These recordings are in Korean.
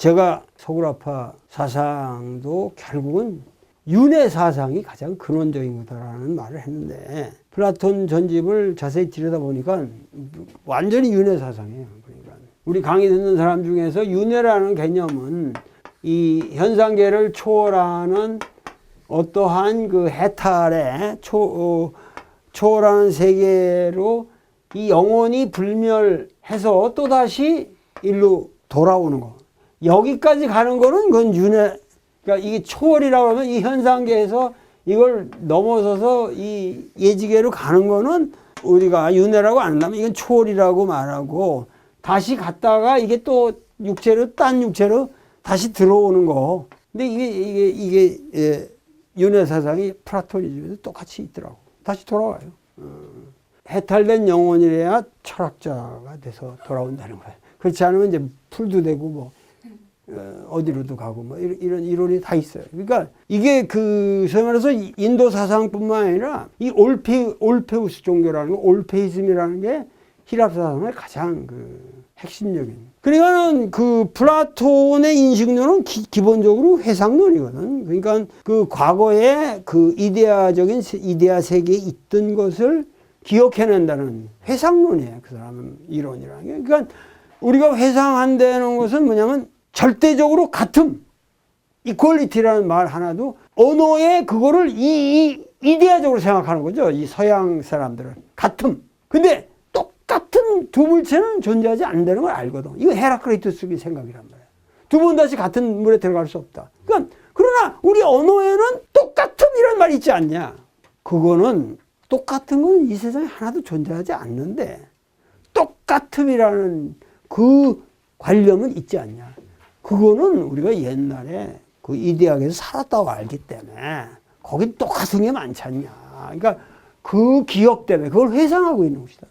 제가 소그라파 사상도 결국은 윤회 사상이 가장 근원적인 거다라는 말을 했는데 플라톤 전집을 자세히 들여다보니까 완전히 윤회 사상이에요. 그러니까 우리 강의 듣는 사람 중에서 윤회라는 개념은 이 현상계를 초월하는 어떠한 그 해탈의 초월하는 세계로 이 영혼이 불멸해서 또다시 일로 돌아오는 거. 여기까지 가는 거는 그건 윤회. 그러니까 이게 초월이라고 하면 이 현상계에서 이걸 넘어서서 이 예지계로 가는 거는 우리가 윤회라고 안 한다면 이건 초월이라고 말하고 다시 갔다가 이게 또 육체로 딴 육체로 다시 들어오는 거. 근데 이게 윤회 사상이 플라토니즘에도 똑같이 있더라고. 다시 돌아와요. 해탈된 영혼이래야 철학자가 돼서 돌아온다는 거예요. 그렇지 않으면 이제 풀도 되고 뭐 어디로도 가고 뭐 이런 이론이 다 있어요. 그러니까 이게 그 소위 말해서 인도 사상뿐만 아니라 이 올페우스 종교라는 거, 올페이즘이라는 게 히랍 사상의 가장 그 핵심적인. 그러니까는 그 플라톤의 인식론은 기본적으로 회상론이거든. 그러니까 그 과거에 그 이데아 세계에 있던 것을 기억해낸다는 회상론이에요. 그 사람은 이론이라는 게. 그러니까 우리가 회상한다는 것은 뭐냐면 절대적으로 같음, 이퀄리티라는 말 하나도 언어에 그거를 이데아적으로 생각하는 거죠. 이 서양 사람들은 같음. 근데 똑같은 두 물체는 존재하지 않는다는 걸 알거든. 이거 헤라클레이토스의 생각이란 말이야. 두 번 다시 같은 물에 들어갈 수 없다. 그러니까 그러나 우리 언어에는 똑같음이라는 말이 있지 않냐. 그거는 똑같은 건 이 세상에 하나도 존재하지 않는데 똑같음이라는 그 관념은 있지 않냐. 그거는 우리가 옛날에 그 이데아에서 살았다고 알기 때문에 거긴 똑같은 게 많지 않냐. 그러니까 그 기억 때문에 그걸 회상하고 있는 것이다.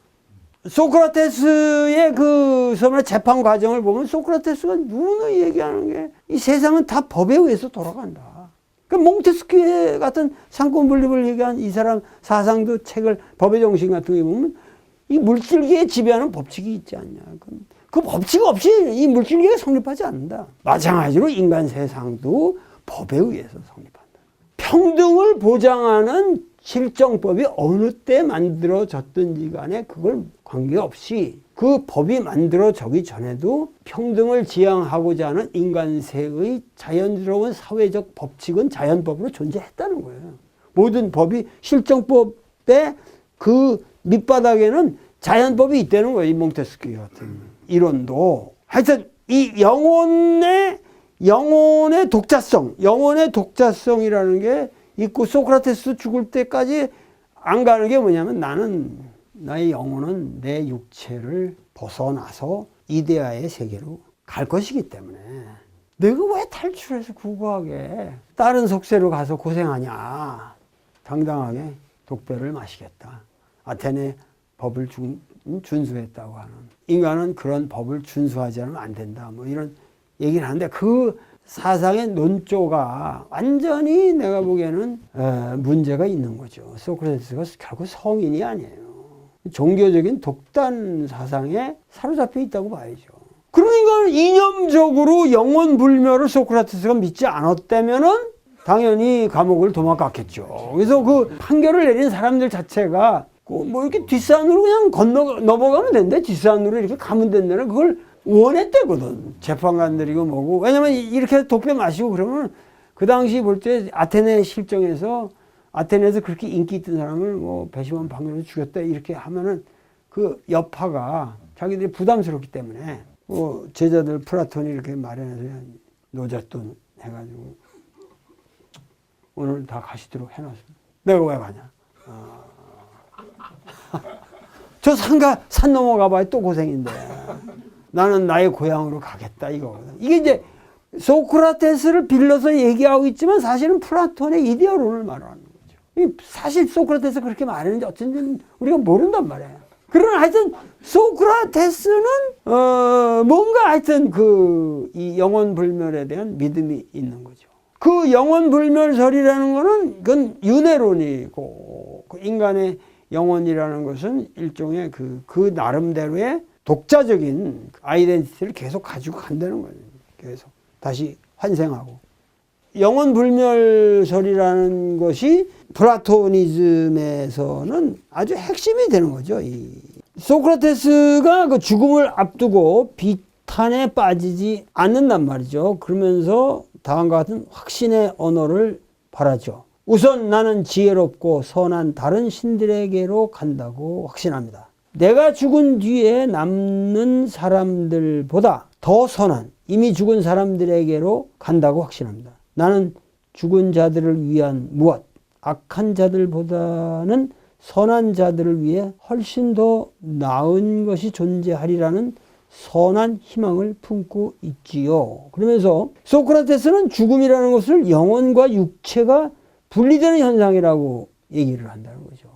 소크라테스의 그 재판 과정을 보면 소크라테스가 누누이 얘기하는 게 이 세상은 다 법에 의해서 돌아간다. 그 몽테스키에 같은 상권 분립을 얘기한 이 사람 사상도 책을 법의 정신 같은 게 보면 이 물질계에 지배하는 법칙이 있지 않냐. 그 법칙 없이 이 물질계가 성립하지 않는다. 마찬가지로 인간 세상도 법에 의해서 성립한다. 평등을 보장하는 실정법이 어느 때 만들어졌든지 간에 그걸 관계없이 그 법이 만들어지기 전에도 평등을 지향하고자 하는 인간세의 자연스러운 사회적 법칙은 자연법으로 존재했다는 거예요. 모든 법이 실정법의 그 밑바닥에는 자연법이 있다는 거예요. 이 몽테스키 같은 이론도. 하여튼 이 영혼의 독자성이라는 게 있고 소크라테스 죽을 때까지 안 가는 게 뭐냐면 나의 영혼은 내 육체를 벗어나서 이데아의 세계로 갈 것이기 때문에 내가 왜 탈출해서 구구하게 다른 속세로 가서 고생하냐. 당당하게 독배를 마시겠다. 아테네 법을 준수했다고 하는. 인간은 그런 법을 준수하지 않으면 안 된다. 뭐 이런 얘기를 하는데 그 사상의 논조가 완전히 내가 보기에는 문제가 있는 거죠. 소크라테스가 결국 성인이 아니에요. 종교적인 독단 사상에 사로잡혀 있다고 봐야죠. 그러니까 이념적으로 영원 불멸을 소크라테스가 믿지 않았다면은 당연히 감옥을 도망갔겠죠. 그래서 그 판결을 내린 사람들 자체가 뭐 이렇게 뒷산으로 그냥 넘어가면 된대. 뒷산으로 이렇게 가면 된다는 그걸 원했대거든. 재판관들이고 뭐고. 왜냐면 이렇게 독배 마시고 그러면 그 당시 볼 때 아테네 실정에서 아테네에서 그렇게 인기 있던 사람을 뭐 배심원 방면으로 죽였다 이렇게 하면은 그 여파가 자기들이 부담스럽기 때문에 뭐 제자들 플라톤이 이렇게 마련해서 노잣돈 해가지고 오늘 다 가시도록 해놨습니다. 내가 왜 가냐? 저 산 넘어가 봐야 또 고생인데 나는 나의 고향으로 가겠다 이거거든. 이게 이제 소크라테스를 빌려서 얘기하고 있지만 사실은 플라톤의 이데아론을 말하는 거죠. 사실 소크라테스 그렇게 말했는지 어쩐지 우리가 모른단 말이에요. 그러나 하여튼 소크라테스는 뭔가 하여튼 이 영원 불멸에 대한 믿음이 있는 거죠. 그 영원 불멸설이라는 거는 그건 윤회론이고 그 인간의 영혼이라는 것은 일종의 그 나름대로의 독자적인 아이덴티티를 계속 가지고 간다는 거예요. 계속. 다시 환생하고. 영혼불멸설이라는 것이 플라토니즘에서는 아주 핵심이 되는 거죠. 이 소크라테스가 그 죽음을 앞두고 비탄에 빠지지 않는단 말이죠. 그러면서 다음과 같은 확신의 언어를 발하죠. 우선 나는 지혜롭고 선한 다른 신들에게로 간다고 확신합니다. 내가 죽은 뒤에 남는 사람들보다 더 선한 이미 죽은 사람들에게로 간다고 확신합니다. 나는 죽은 자들을 위한 무엇, 악한 자들보다는 선한 자들을 위해 훨씬 더 나은 것이 존재하리라는 선한 희망을 품고 있지요. 그러면서 소크라테스는 죽음이라는 것을 영혼과 육체가 분리되는 현상이라고 얘기를 한다는 거죠.